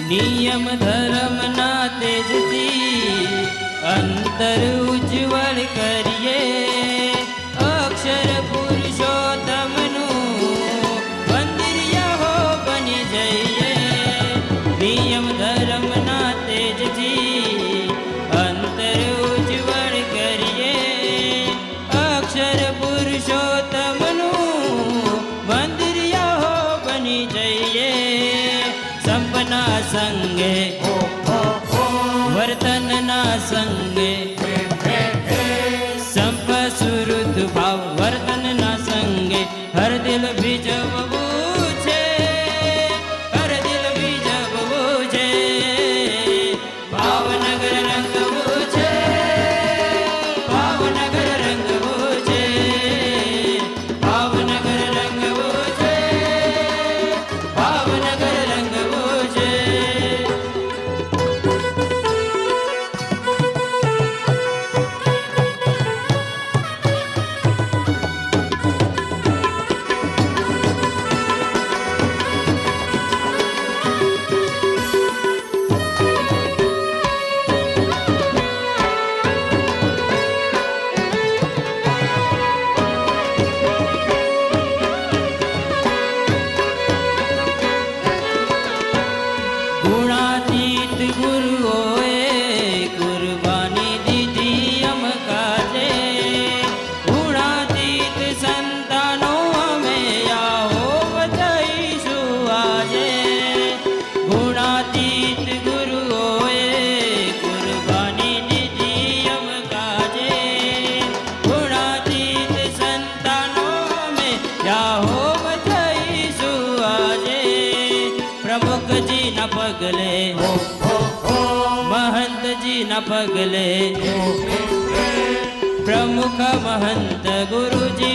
नियम धर्म ना तेजती अंतर उज्ज्वल करिए अक्षर पुरुषोत्तमनु मंदिरिया हो बनी जाइए। नियम धर्म ना तेजती अंतर उज्ज्वल करिए अक्षर पुरुषोत्तमनु मंदिरिया हो बनी जाइए। संपना संगे वर्तन ना संगे संप सुरुद्ध भाव वर्तन ना संगे हर दिल भी जब बूझे हर दिल भी जब बूझे भावनगर रंग बूझे भावनगर रंग बूझे भावनगर रंग बूझे भावनगर रंग बूझे। गुणातीत गुरुओए कुर्बानी दीदी हम काजे गुणातीत संतानों हमें आओ बताइशु आजे। गुणातीत गुरुओए कुर्बानी दीदी हम काजे गुणातीत संतानों हमें आओ बताइशु आजे। प्रमुख जी न पगले महंत जी न पगले प्रमुख महंत गुरु जी